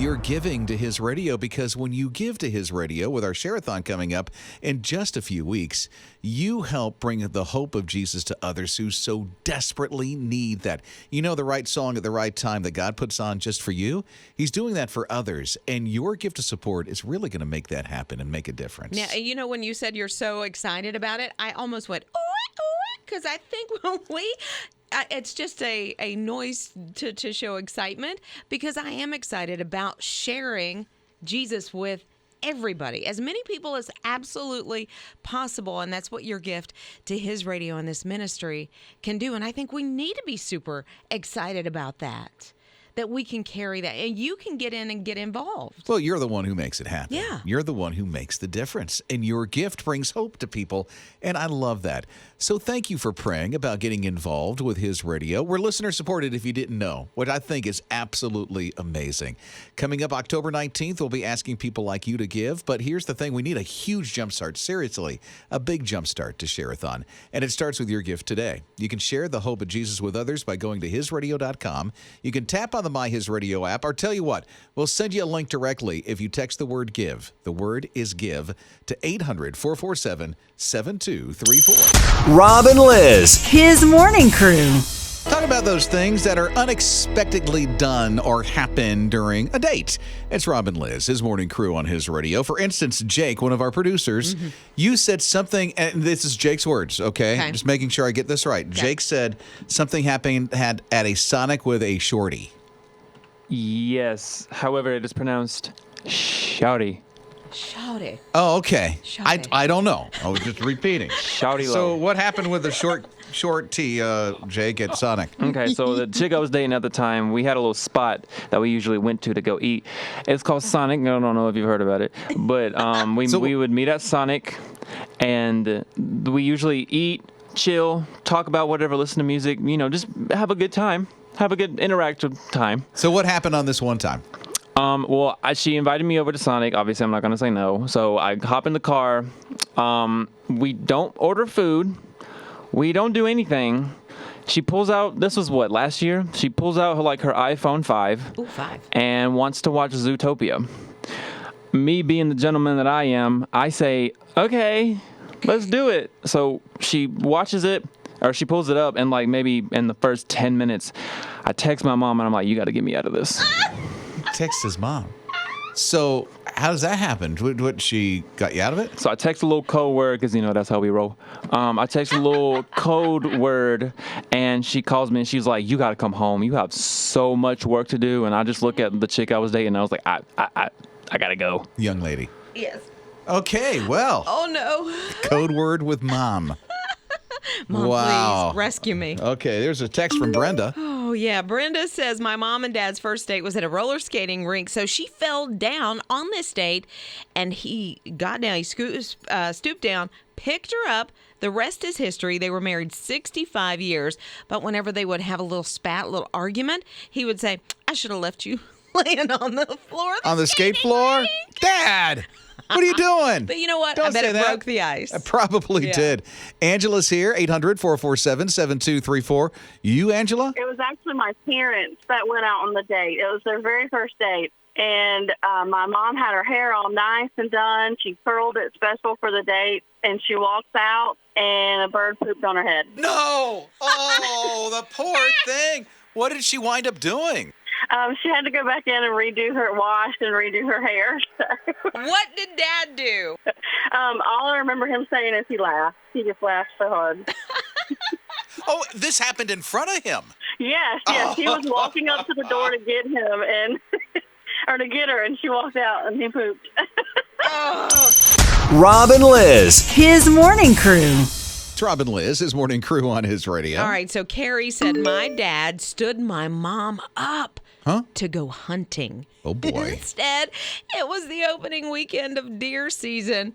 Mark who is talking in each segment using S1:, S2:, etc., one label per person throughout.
S1: you're giving to His Radio, because when you give to His Radio with our Share-a-thon coming up in just a few weeks, you help bring the hope of Jesus to others who so desperately need that. You know, the right song at the right time that God puts on just for you, He's doing that for others. And your gift of support is really going to make that happen and make a difference.
S2: Now, you know, when you said you're so excited about it, I almost went, because I think when it's just a noise to show excitement, because I am excited about sharing Jesus with everybody, as many people as absolutely possible. And that's what your gift to His Radio and this ministry can do. And I think we need to be super excited about that we can carry that. And you can get in and get involved.
S1: Well, you're the one who makes it happen.
S2: Yeah.
S1: You're the one who makes the difference. And your gift brings hope to people. And I love that. So thank you for praying about getting involved with His Radio. We're listener supported, if you didn't know, what I think is absolutely amazing. Coming up October 19th, we'll be asking people like you to give. But here's the thing. We need a huge jumpstart. Seriously, a big jumpstart to Share-a-thon. And it starts with your gift today. You can share the hope of Jesus with others by going to hisradio.com. You can tap on the My HISRadio app, or tell you what, we'll send you a link directly if you text the word GIVE. The word is GIVE to 800-447-7234.
S3: Rob and Liz,
S4: His morning crew.
S1: Talk about those things that are unexpectedly done or happen during a date. It's Rob and Liz, His morning crew on His Radio. For instance, Jake, one of our producers, you said something, and this is Jake's words, okay? Just making sure I get this right. Okay. Jake said something happened at a Sonic with a shorty.
S5: Yes. However, it is pronounced shouty.
S2: Shouty.
S1: Oh, okay.
S2: Shouty.
S1: I don't know. I was just repeating.
S5: Shouty low.
S1: So what happened with the short T, Jake, at Sonic?
S5: Okay, so the chick I was dating at the time, we had a little spot that we usually went to go eat. It's called Sonic. I don't know if you've heard about it. But we would meet at Sonic, and we usually eat, chill, talk about whatever, listen to music, just have a good time. Have a good interactive time.
S1: So what happened on this one time?
S5: She invited me over to Sonic. Obviously, I'm not going to say no. So I hop in the car. We don't order food. We don't do anything. She pulls out, this was what, last year? She pulls out her iPhone 5.
S2: Ooh, 5.
S5: And wants to watch Zootopia. Me being the gentleman that I am, I say, okay, let's do it. So she watches it. Or she pulls it up, and maybe in the first 10 minutes, I text my mom, and I'm like, you got to get me out of this.
S1: Text his mom. So how does that happen? What, she got you out of it?
S5: So I text a little code word, because, that's how we roll. I text a little code word, and she calls me, and she's like, you got to come home. You have so much work to do. And I just look at the chick I was dating, and I was like, I got to go.
S1: Young lady.
S2: Yes.
S1: Okay, well.
S2: Oh, no.
S1: Code word with mom.
S2: Mom,
S1: wow.
S2: Please rescue me.
S1: Okay, there's a text from Brenda.
S2: Oh, yeah. Brenda says, my mom and dad's first date was at a roller skating rink, so she fell down on this date, and he got down. He stooped down, picked her up. The rest is history. They were married 65 years, but whenever they would have a little spat, a little argument, he would say, I should have left you laying on the floor.
S1: On the skate floor? Dad! What are you doing?
S2: But you know what?
S1: Don't
S2: I bet
S1: say
S2: it
S1: that.
S2: broke the ice.
S1: I probably did. Angela's here, 800-447-7234. You, Angela?
S6: It was actually my parents that went out on the date. It was their very first date. And my mom had her hair all nice and done. She curled it special for the date. And she walks out, and a bird pooped on her head.
S1: No! Oh, the poor thing. What did she wind up doing?
S6: She had to go back in and redo her wash and redo her hair.
S2: What did Dad do?
S6: All I remember him saying is he laughed. He just laughed so hard.
S1: Oh, this happened in front of him.
S6: Yes. He was walking up to the door to get him or to get her, and she walked out and he pooped.
S3: Rob and Liz,
S4: His morning crew.
S1: It's Rob and Liz, His morning crew on His Radio.
S2: All right, so Carrie said, my dad stood my mom up to go hunting.
S1: Oh, boy.
S2: Instead, it was the opening weekend of deer season.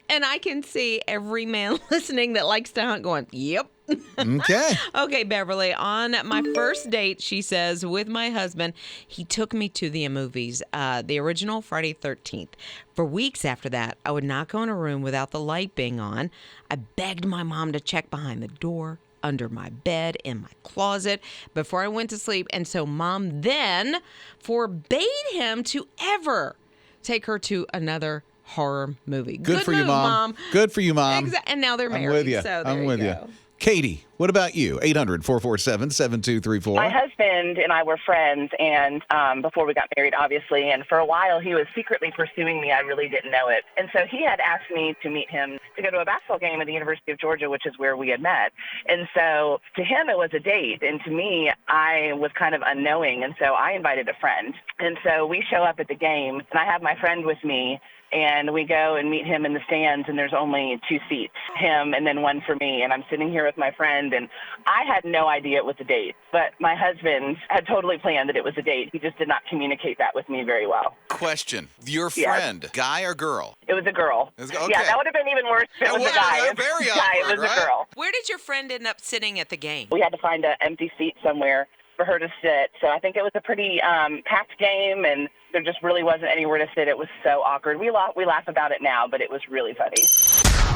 S2: And I can see every man listening that likes to hunt going, yep.
S1: Okay.
S2: Okay, Beverly, on my first date, she says, with my husband, he took me to the movies, the original Friday 13th. For weeks after that, I would not go in a room without the light being on. I begged my mom to check behind the door, under my bed, in my closet before I went to sleep. And so Mom then forbade him to ever take her to another horror movie.
S1: Good for
S2: move,
S1: you, Mom. Good for you, Mom.
S2: And now they're married.
S1: I'm with you.
S2: So
S1: I'm with you. Katie, what about you? 800-447-7234.
S7: My husband and I were friends, and before we got married, obviously, and for a while he was secretly pursuing me. I really didn't know it. And so he had asked me to meet him to go to a basketball game at the University of Georgia, which is where we had met. And so to him, it was a date. And to me, I was kind of unknowing. And so I invited a friend. And so we show up at the game, and I have my friend with me. And we go and meet him in the stands, and there's only 2 seats, him and then one for me. And I'm sitting here with my friend, and I had no idea it was a date. But my husband had totally planned that it was a date. He just did not communicate that with me very well.
S1: Question. Your friend, guy or girl?
S7: It was a girl.
S1: Okay.
S7: Yeah, that would have been even worse if it was a guy.
S1: Very
S7: It was
S1: awkward,
S7: a girl.
S2: Where did your friend end up sitting at the game?
S7: We had to find an empty seat somewhere for her to sit. So I think it was a pretty packed game, and there just really wasn't anywhere to sit. It was so awkward. We laugh about it now, but it was really funny.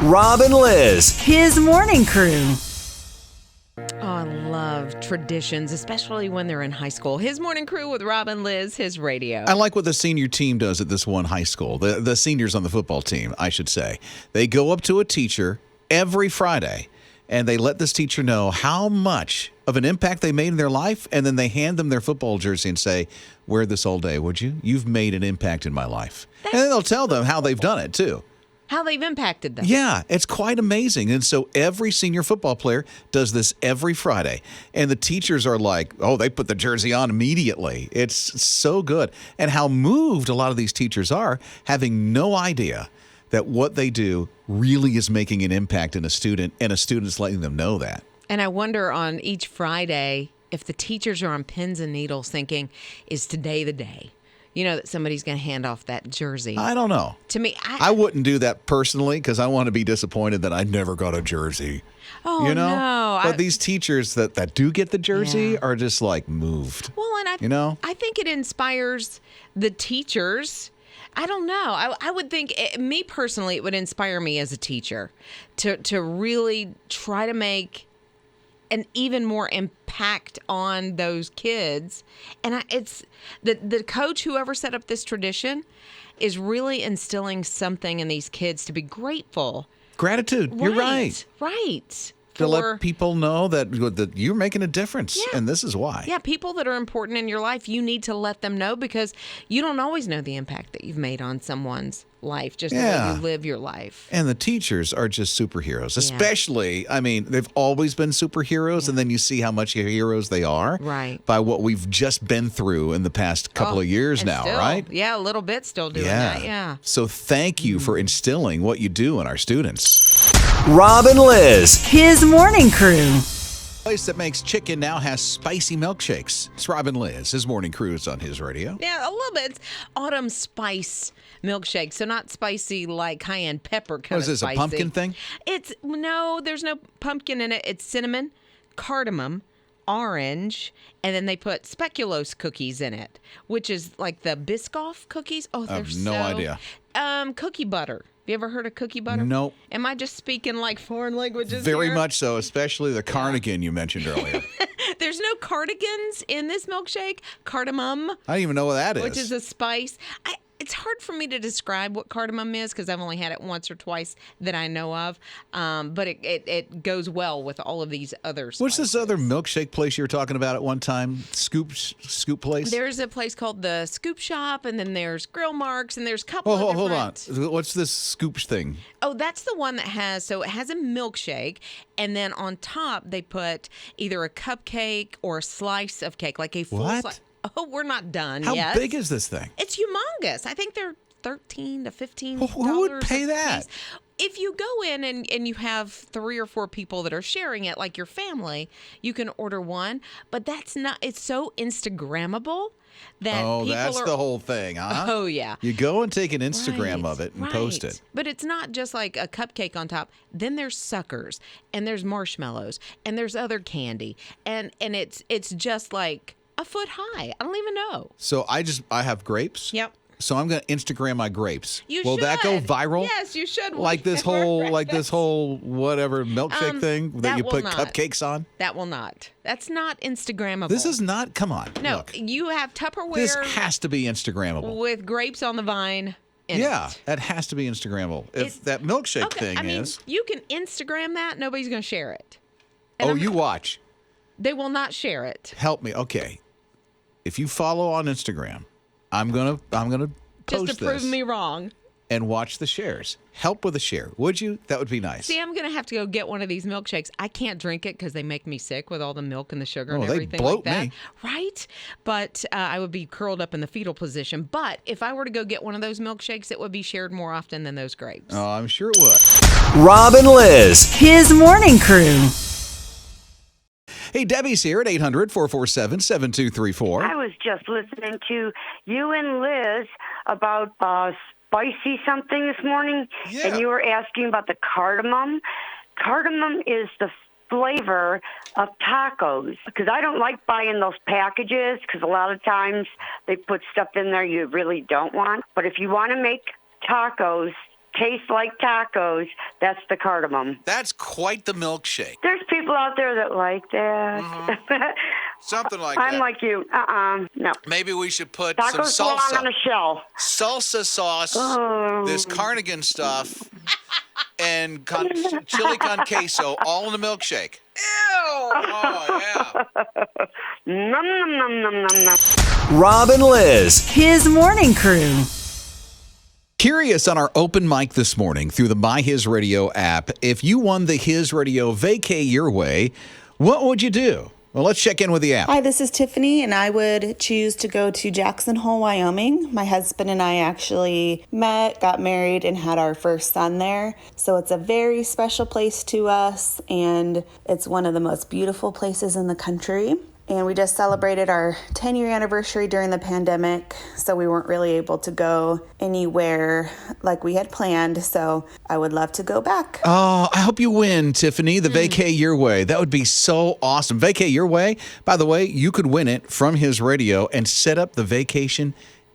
S3: Rob and Liz.
S4: His morning crew.
S2: Oh, I love traditions, especially when they're in high school. His morning crew with Rob and Liz, his radio.
S1: I like what the senior team does at this one high school. The seniors on the football team, I should say. They go up to a teacher every Friday, and they let this teacher know how much of an impact they made in their life, and then they hand them their football jersey and say, wear this all day, would you? You've made an impact in my life. And then they'll tell them how they've done it, too.
S2: How they've impacted them.
S1: Yeah, it's quite amazing. And so every senior football player does this every Friday. And the teachers are like, oh, they put the jersey on immediately. It's so good. And how moved a lot of these teachers are, having no idea that what they do really is making an impact in a student, and a student's letting them know that.
S2: And I wonder on each Friday if the teachers are on pins and needles thinking, is today the day? You know, that somebody's going to hand off that jersey.
S1: I don't know.
S2: To me,
S1: I wouldn't do that personally, because I want to be disappointed that I never got a jersey.
S2: Oh,
S1: you know?
S2: no.
S1: But these teachers that do get the jersey are just like moved.
S2: Well, and I think it inspires the teachers. I don't know. I would think, me personally, it would inspire me as a teacher to really try to make an even more impact on those kids. And it's the coach, whoever set up this tradition, is really instilling something in these kids to be grateful.
S1: Gratitude. You're right.
S2: Right.
S1: To let people know that you're making a difference, and this is why.
S2: Yeah, people that are important in your life, you need to let them know, because you don't always know the impact that you've made on someone's life, just the way you live your life.
S1: And the teachers are just superheroes, especially, I mean, they've always been superheroes, and then you see how much heroes they are by what we've just been through in the past couple of years now, right?
S2: Yeah, a little bit still doing that, yeah.
S1: So thank you for instilling what you do in our students.
S3: Rob and Liz.
S4: His morning crew.
S1: Place that makes chicken now has spicy milkshakes. It's Rob and Liz. His morning crew is on his radio.
S2: Yeah, a little bit. It's autumn spice milkshake, so not spicy like cayenne pepper kind of spicy.
S1: What is this, a pumpkin thing?
S2: No, there's no pumpkin in it. It's cinnamon, cardamom, orange, and then they put speculoos cookies in it, which is like the Biscoff cookies. Oh, they're
S1: no idea.
S2: Cookie butter. Have you ever heard of cookie butter?
S1: Nope.
S2: Am I just speaking like foreign languages
S1: Very
S2: here?
S1: much so, especially the cardigan you mentioned earlier.
S2: There's no cardigans in this milkshake. Cardamom.
S1: I don't even know what that is.
S2: Which is a spice. It's hard for me to describe what cardamom is, because I've only had it once or twice that I know of. But it goes well with all of these other spices.
S1: What's this other milkshake place you were talking about at one time? Scoop place?
S2: There's a place called the Scoop Shop, and then there's Grill Marks, and there's a couple of
S1: hold on.
S2: different...
S1: What's this Scoop thing?
S2: Oh, that's the one that has a milkshake, and then on top they put either a cupcake or a slice of cake, like a full slice. Oh, we're not done yet.
S1: How big is this thing?
S2: It's humongous. I think they're $13 to $15.
S1: Who would pay that?
S2: If you go in and you have 3 or 4 people that are sharing it, like your family, you can order one. But that's not. It's so Instagrammable that people
S1: that's the whole thing, huh?
S2: Oh, yeah.
S1: You go and take an Instagram of it and post it.
S2: But it's not just like a cupcake on top. Then there's suckers, and there's marshmallows, and there's other candy, and it's just like a foot high. I don't even know.
S1: So I have grapes.
S2: Yep.
S1: so I'm going to Instagram my grapes. Will
S2: should.
S1: that go viral?
S2: Yes, you should.
S1: Like this whole whatever milkshake thing that you put cupcakes on?
S2: That will not. That's not Instagrammable.
S1: This is not. Come on.
S2: No,
S1: look.
S2: you have Tupperware.
S1: This has to be Instagrammable.
S2: With grapes on the vine. Yeah,
S1: that has to be Instagrammable. If that milkshake thing is.
S2: You can Instagram that. Nobody's going to share it.
S1: You watch.
S2: They will not share it.
S1: Help me. Okay. If you follow on Instagram, I'm gonna post
S2: just to prove me wrong.
S1: And watch the shares. Help with a share, would you? That would be nice.
S2: See, I'm going to have to go get one of these milkshakes. I can't drink it because they make me sick with all the milk and the sugar and everything
S1: they bloat
S2: like that.
S1: me.
S2: Right? But I would be curled up in the fetal position. But if I were to go get one of those milkshakes, it would be shared more often than those grapes.
S1: Oh, I'm sure it would.
S3: Rob and Liz.
S4: His morning crew.
S1: Hey, Debbie's here at 800-447-7234.
S8: I was just listening to you and Liz about spicy something this morning, and you were asking about the cardamom. Cardamom is the flavor of tacos, because I don't like buying those packages, because a lot of times they put stuff in there you really don't want. But if you want to make tacos taste like tacos, that's the cardamom.
S1: That's quite the milkshake.
S8: There's people out there that like that.
S1: Mm-hmm. Something like that.
S8: I'm like you. No.
S1: Maybe we should put
S8: tacos
S1: some salsa.
S8: on a shell.
S1: Salsa sauce, this carnigan stuff, and chili con queso all in a milkshake. Ew! Oh, yeah.
S8: Nom, nom, nom, nom, nom, nom.
S3: Rob and Liz.
S4: His morning crew.
S1: Curious on our open mic this morning through the My His Radio app, if you won the His Radio Vacay Your Way, what would you do? Well, let's check in with the app.
S9: Hi, this is Tiffany, and I would choose to go to Jackson Hole, Wyoming. My husband and I actually met, got married, and had our first son there. So it's a very special place to us, and it's one of the most beautiful places in the country. And we just celebrated our 10-year anniversary during the pandemic, so we weren't really able to go anywhere like we had planned. So I would love to go back.
S1: Oh, I hope you win, Tiffany, the Vacay Your Way. That would be so awesome. Vacay Your Way, by the way, you could win it from His Radio and set up the vacation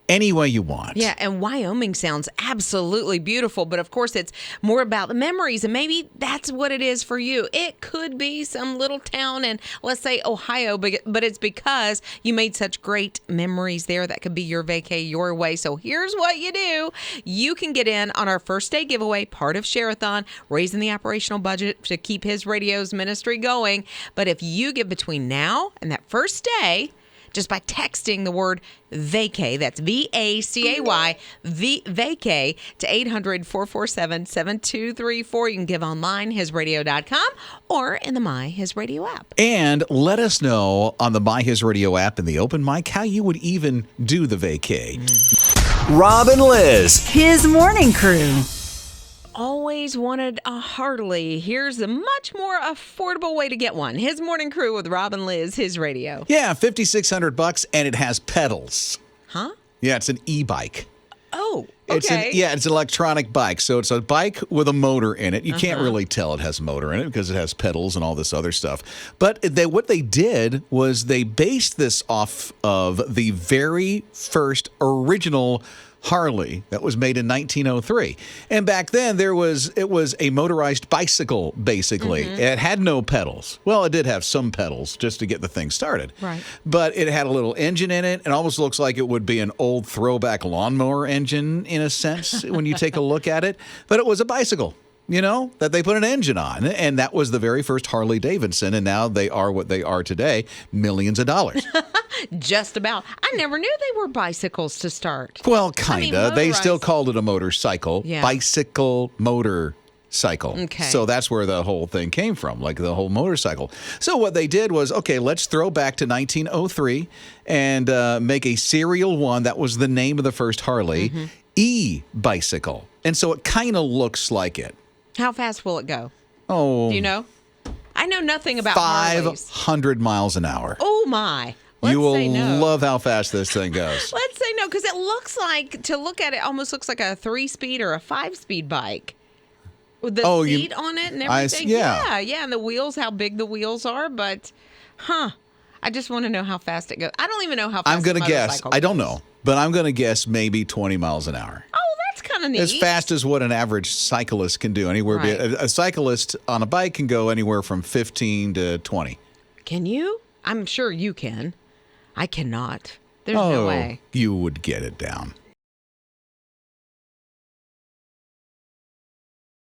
S1: any way you want.
S2: Yeah, and Wyoming sounds absolutely beautiful, but of course it's more about the memories, and maybe that's what it is for you. It could be some little town in, let's say, Ohio, but it's because you made such great memories there. That could be your vacay your way. So here's what you do. You can get in on our first day giveaway, part of Share-a-thon, raising the operational budget to keep His Radio's ministry going. But if you get between now and that first day, just by texting the word vacay, that's V-A-C-A-Y, vacay, to 800-447-7234. You can give online, hisradio.com, or in the My His Radio app.
S1: And let us know on the My His Radio app and the open mic how you would even do the vacay.
S3: Rob and Liz.
S4: His morning crew.
S2: Always wanted a Harley. Here's a much more affordable way to get one. His morning crew with Rob and Liz, His Radio.
S1: Yeah, $5,600, and it has pedals.
S2: Huh?
S1: Yeah, it's an e-bike.
S2: Oh, okay.
S1: It's an electronic bike. So it's a bike with a motor in it. You can't really tell it has a motor in it because it has pedals and all this other stuff. But what they did was they based this off of the very first original Harley that was made in 1903. And back then it was a motorized bicycle, basically. It had no pedals. Well, it did have some pedals just to get the thing started.
S2: Right.
S1: But it had a little engine in it. It almost looks like it would be an old throwback lawnmower engine in a sense when you take a look at it. But it was a bicycle, that they put an engine on. And that was the very first Harley-Davidson. And now they are what they are today, millions of dollars.
S2: Just about. I never knew they were bicycles to start.
S1: Well, kind of. They still
S2: motorized.
S1: called it a motorcycle.
S2: Yeah.
S1: Bicycle, motorcycle.
S2: Okay.
S1: So that's where the whole thing came from, like the whole motorcycle. So what they did was, okay, let's throw back to 1903 and make a serial one. That was the name of the first Harley, e-bicycle. And so it kind of looks like it.
S2: How fast will it go?
S1: Oh.
S2: Do you know? I know nothing about Harleys.
S1: 500 miles an hour.
S2: Oh, my.
S1: You will
S2: say no.
S1: love how fast this thing goes.
S2: Let's say no, because it looks like, to look at it, almost looks like a 3-speed or a 5-speed bike. With the seat on it and everything. Yeah, and the wheels, how big the wheels are. But, I just want to know how fast it goes. I don't even know how fast
S1: I'm going to guess. I don't know. but I'm going to guess maybe 20 miles an hour.
S2: Oh, that's kind of neat.
S1: As fast as what an average cyclist can do. Anywhere,
S2: Right.
S1: a cyclist on a bike can go anywhere from 15 to 20.
S2: Can you? I'm sure you can. I cannot. There's no way.
S1: You would get it down.